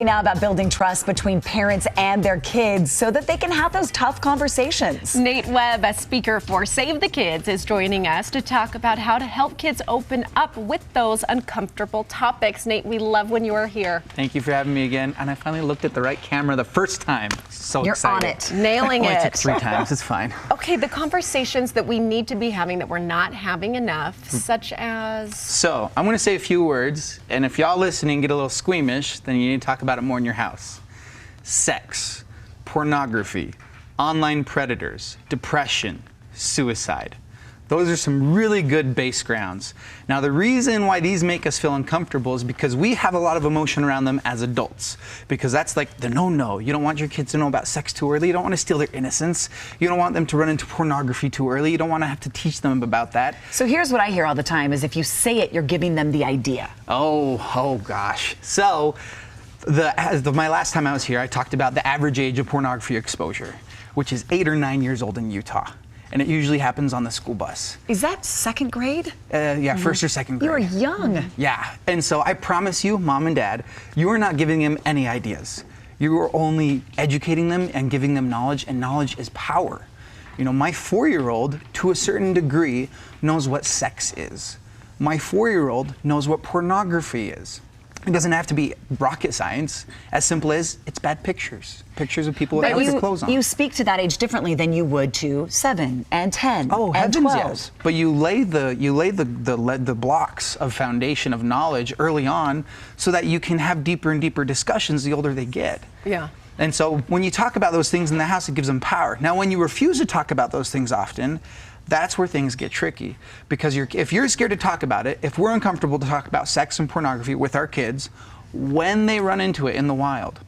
Now about building trust between parents and their kids so that they can have those tough conversations. Nate Webb, a speaker for Save the Kids, is joining us to talk about how to help kids open up with those uncomfortable topics. Nate, we love when you are here. Thank you for having me again. And I finally looked at the right camera the first time. So You're excited. on it. Nailing Only it. took 3 times. It's fine. Okay, the conversations that we need to be having that we're not having enough, such as... So I'm going to say a few words. And if y'all listening get a little squeamish, then you need to talk about it more in your house. Sex, pornography, online predators, depression, suicide. Those are some really good base grounds. Now, the reason why these make us feel uncomfortable is because we have a lot of emotion around them as adults. Because that's like the no-no. You don't want your kids to know about sex too early. You don't want to steal their innocence. You don't want them to run into pornography too early. You don't want to have to teach them about that. So here's what I hear all the time is if you say it, you're giving them the idea. Oh gosh. So, my last time I was here, I talked about the average age of pornography exposure, which is 8 or 9 years old in Utah. And it usually happens on the school bus. Is that 2nd grade? Yeah, 1st or 2nd grade. You're young. Yeah, and so I promise you, Mom and Dad, you are not giving them any ideas. You are only educating them and giving them knowledge, and knowledge is power. You know, my 4-year-old, to a certain degree, knows what sex is. My 4-year-old knows what pornography is. It doesn't have to be rocket science. As simple as it's bad pictures. Pictures of people without their clothes on. You speak to that age differently than you would to 7 and 10 Oh, and heavens 12. yes. But you lay the blocks of foundation of knowledge early on so that you can have deeper and deeper discussions the older they get. Yeah. And so when you talk about those things in the house, it gives them power. Now, when you refuse to talk about those things often, that's where things get tricky. Because if you're scared to talk about it, if we're uncomfortable to talk about sex and pornography with our kids, when they run into it in the wild,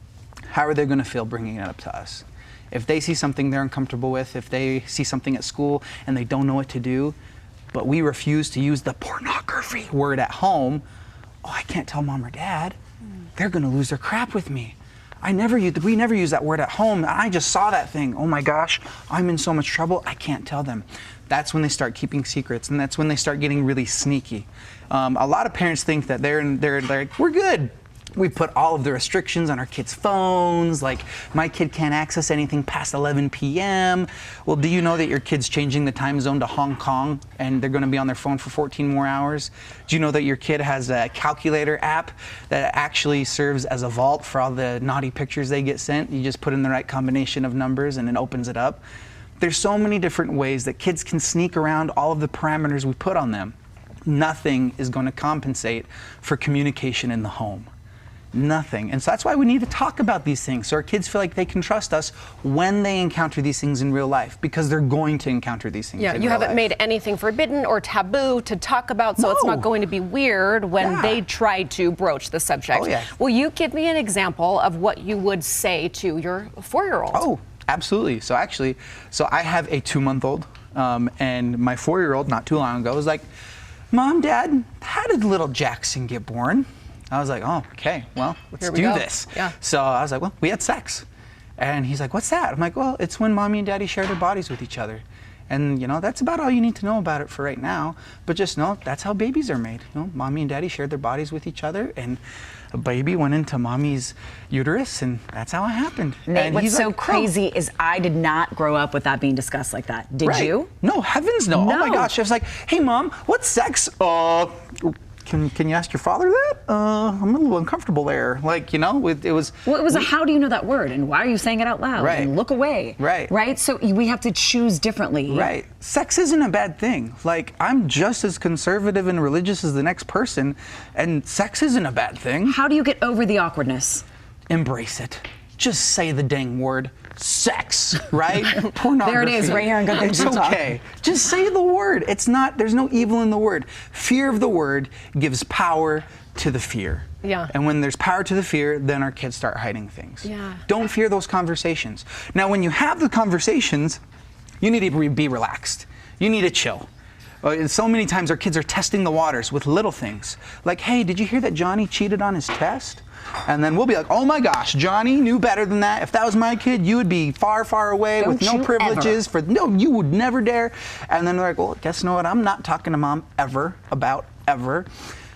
how are they going to feel bringing it up to us? If they see something they're uncomfortable with, if they see something at school and they don't know what to do, but we refuse to use the pornography word at home, oh, I can't tell Mom or Dad. They're going to lose their crap with me. We never use that word at home. I just saw that thing. Oh my gosh, I'm in so much trouble. I can't tell them. That's when they start keeping secrets, and that's when they start getting really sneaky. A lot of parents think that they're like, we're good. We put all of the restrictions on our kids' phones, like my kid can't access anything past 11 p.m. Well, do you know that your kid's changing the time zone to Hong Kong and they're going to be on their phone for 14 more hours? Do you know that your kid has a calculator app that actually serves as a vault for all the naughty pictures they get sent? You just put in the right combination of numbers and it opens it up. There's so many different ways that kids can sneak around all of the parameters we put on them. Nothing is going to compensate for communication in the home. Nothing. And so that's why we need to talk about these things so our kids feel like they can trust us when they encounter these things in real life, because they're going to encounter these things in real life. Yeah, you haven't made anything forbidden or taboo to talk about, so it's not going to be weird when they try to broach the subject. Oh, yeah. Will you give me an example of what you would say to your 4-year-old? Oh, absolutely. So actually, I have a 2-month-old, and my 4-year-old not too long ago was like, Mom, Dad, how did little Jackson get born? I was like, oh, okay, well, let's do this. Yeah. So I was like, well, we had sex. And he's like, what's that? I'm like, well, it's when Mommy and Daddy share their bodies with each other. And, you know, that's about all you need to know about it for right now. But just know that's how babies are made. You know, Mommy and Daddy shared their bodies with each other, and a baby went into Mommy's uterus, and that's how it happened. Nate, and what's so crazy is I did not grow up with that being discussed like that. Did you? No, heavens no. Oh my gosh, I was like, hey Mom, what's sex? Can you ask your father that? I'm a little uncomfortable there. Like, you know, it was... Well, it was a how do you know that word? And why are you saying it out loud? Right. And look away. Right. Right? So we have to choose differently. Right. Sex isn't a bad thing. Like, I'm just as conservative and religious as the next person, and sex isn't a bad thing. How do you get over the awkwardness? Embrace it. Just say the dang word. Sex, right? Pornography. There it is, right here on Good Things It's to Talk. okay. Just say the word. It's not, there's no evil in the word. Fear of the word gives power to the fear. Yeah. And when there's power to the fear, then our kids start hiding things. Yeah. Don't fear those conversations. Now, when you have the conversations, you need to be relaxed. You need to chill. So many times our kids are testing the waters with little things. Like, hey, did you hear that Johnny cheated on his test? And then we'll be like, oh my gosh, Johnny knew better than that. If that was my kid, you would be far, far away with no privileges. No, you would never dare. And then they're like, well, guess you know what? I'm not talking to Mom ever about ever.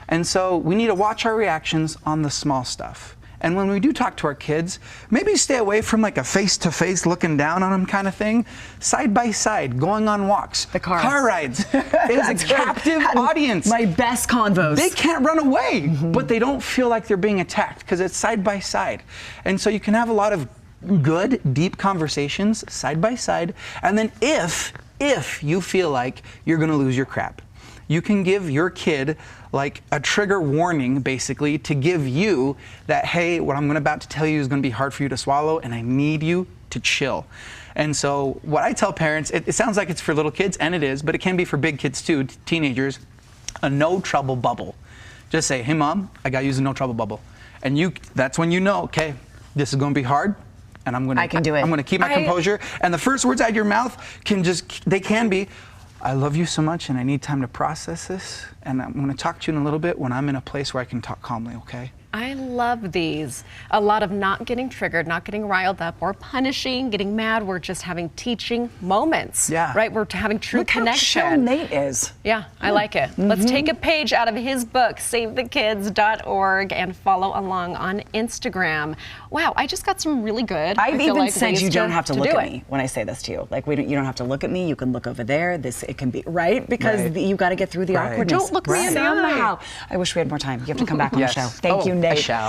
And so we need to watch our reactions on the small stuff. And when we do talk to our kids, maybe stay away from like a face-to-face looking down on them kind of thing. Side by side, going on walks. The car rides. It is a captive audience. My best convos. They can't run away, but they don't feel like they're being attacked because it's side by side. And so you can have a lot of good, deep conversations side by side. And then if you feel like you're going to lose your crap, you can give your kid like a trigger warning, basically, to give you that, hey, what I'm about to tell you is going to be hard for you to swallow, and I need you to chill. And so what I tell parents, it sounds like it's for little kids, and it is, but it can be for big kids too, teenagers, a no trouble bubble. Just say, hey, Mom, I got to use a no trouble bubble. And that's when you know, okay, this is going to be hard. And I can do it. I'm going to keep my composure. And the first words out of your mouth can be, I love you so much and I need time to process this. And I'm going to talk to you in a little bit when I'm in a place where I can talk calmly, okay? I love these. A lot of not getting triggered, not getting riled up or punishing, getting mad. We're just having teaching moments. Yeah. Right? We're having true connection. Look how chill Nate is. Yeah, I like it. Let's take a page out of his book, SaveTheKids.org, and follow along on Instagram. Wow, I just got some really good. I've even like said ways you don't have to look do at it. me when I say this to you. Like you don't have to look at me. You can look over there. It can be right because you got to get through the awkwardness. Don't look me in the eye. Somehow. I wish we had more time. You have to come back on the show. Thank you, Nate. I shall.